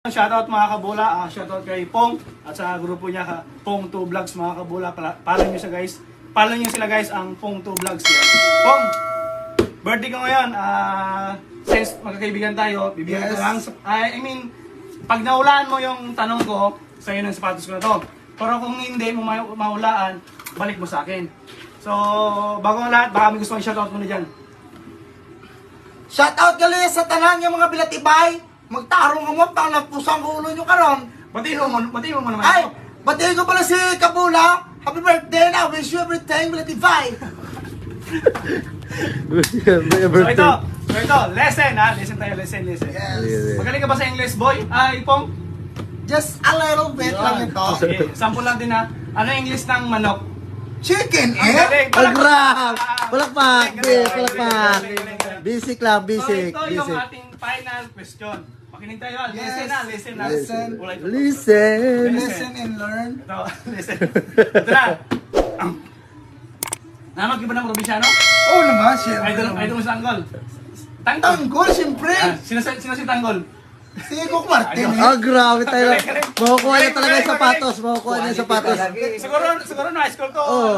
Shoutout mga kabula, shoutout kay Pong at sa grupo niya Pong 2 Vlogs mga kabula. Follow niyo siya guys. Follow niyo sila guys ang Pong 2 Vlogs yan. Pong, birthday ko ngayon. Since magkakaibigan tayo, bibigyan ko lang. I mean, pag naulaan mo yung tanong ko, sa'yo ng sapatos ko na to. Pero kung hindi mo maulaan, balik mo sa akin. So, bago ang lahat, baka may gusto kong shoutout muna dyan. Shoutout gali sa tanan yung mga bilatibay. Magtarong mo pang nagpusang ulo nyo karon. Batiin mo naman. Ay, batiin ko pala si Kabula. Happy birthday na. Wish you everything bilatibay. So ito, lesson Lesson tayo, lesson. Yes. Magaling ka ba sa English, boy? Ipong? Just a little bit lang ito. Okay, sample lang din ha. Ano yung English ng manok? Chicken Ang galing. Agrap! Palakpak! Galing. Basic lang, So basic. ito yung ating final question. Makinig tayo. Listen na. Listen. Ulit. Listen! Listen and learn. Ito, listen. Ito na. Namag ka ba ng probinsyano? Oo naman, syempre. Idol mo sa Tanggol. Tanggol, syempre. Sino si Tanggol? Si Cook Martin. Ah, grabe tayo. Galing. Makukuha niya talaga yung sapatos. Makukuha niya yung sapatos. Siguro na high school to. Oo.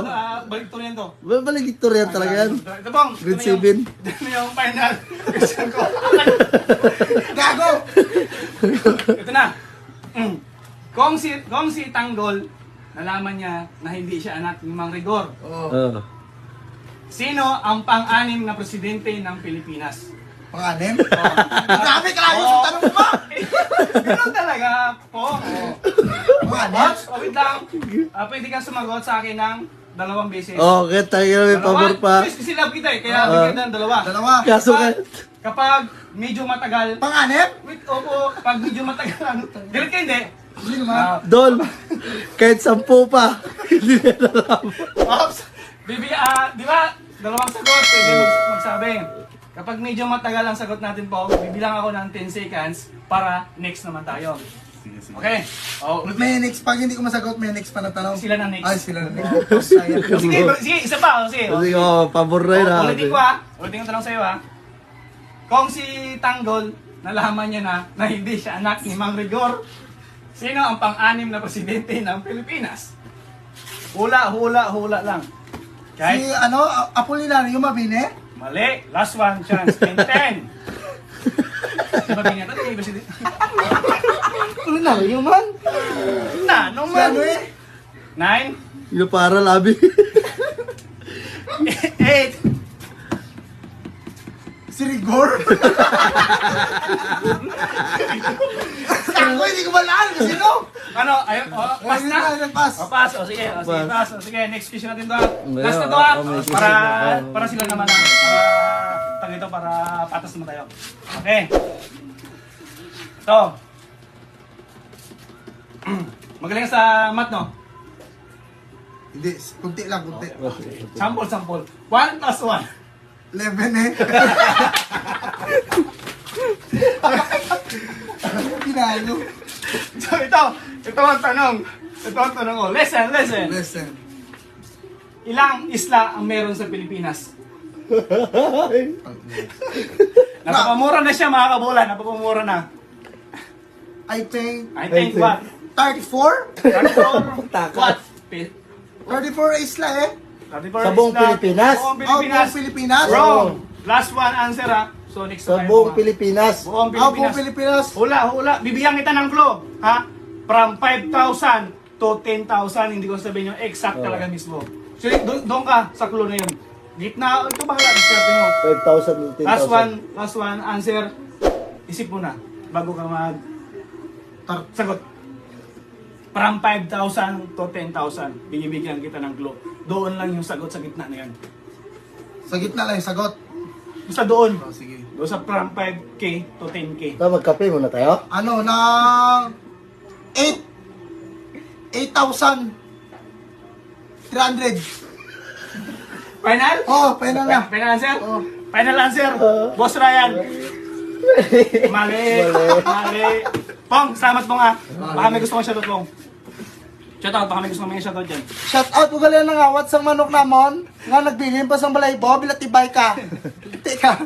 Balik to yan to. Baligiktor yan talaga yan. Ito bang? Grade 7. Ito na yung final question ko. Gago. Ito na. Kung si Tanggol, nalaman niya na hindi siya anak ni Mang Rigor. Oh. Sino ang pang-anim na presidente ng Pilipinas? Panganim? Grabe ka lang yung tanong mo. Ganun talaga po. Panganim? Wait lang. Pwede kang sumagot sa akin ng 2 beses. Okay, tayo may pabor pa. Sila kita eh, kaya bigyan ng 2. Dalawa. Kaso ka. Kapag medyo matagal, Panganim? wait, opo, kapag medyo matagal, galit ka hindi? Hindi naman. Dol, kahit 10 pa. Hindi na alam. Ops! Bibi, di ba? 2 sagot, pwede magsabi. Kapag medyo matagal ang sagot natin po, bibilang ako ng 10 seconds para next naman tayo. Okay? Oh, May next, pag hindi ko masagot, may next pa na tanong. Sila na next. Ay, sila na next. Sayang. sige, isa pa. Sige, Kasi ko, pabor na yun. ulitin ko Ulitin ko tanong sa'yo Kung si Tanggol, nalaman niya na hindi siya anak ni Mang Rigor, sino ang pang-anim na presidente ng Pilipinas? Hula lang. Si Okay? Apolinario Mabini? Mali. Last one chance. 10. Di ba binata? Di ba si... Apolinario man? Na, Si naman. ano eh? 9. Yung para labi. 8. Si Rigor? Ako, hindi ko malaan. Sino? Ano? Ayun, pass na? Pass. Pass. Sige, pass. Sige, next question natin to Last na to may question Para sila naman para patas naman tayo. Okay. Ito. Magaling sa math, no? Hindi, kunti lang, kunti. Sample. 1 plus 1. 11 eh. Pinalo. So ito ang tanong. Ko. Listen. Listen. Ilang isla ang meron sa Pilipinas? Napapamura na siya mga kabulan. Napapamura na. I think I think what? 34? 34? What? 34 isla eh. 34 Sa buong isla. Pilipinas? Buong Oh, buong Pilipinas? Wrong. Last one answer So next Sa tayo, buong mga- Pilipinas. Buong Oh, buong Pilipinas. Pilipinas. Hula. Bibigyan kita ng clue. From 5,000 to 10,000. Hindi ko sabihin yung exact talaga mismo. So doon ka sa clue na yun. Gitna, ito bahala. Diskarte mo. 5,000 to 10,000. Last one answer. Isip mo na. Bago ka sagot. From 5,000 to 10,000. Binibigyan kita ng clue. Doon lang yung sagot sa gitna na yan. Sa gitna lang yung sagot. Basta doon. Oh, sige. Doon sa from 5K to 10K. Ito, magkape muna tayo. Ano, na 8,300. Final? Oh, pwede na. Final answer? Oh. Final answer? Boss Ryan. Mali. Pong, salamat po nga. Baka may gusto kong shoutout, Pong. Shoutout, baka may gusto kong may shoutout dyan. Shout out mo galing ng awat sa manok namon. Nga nagbilin pa sa balay bo, bilat ibay ka. Teka.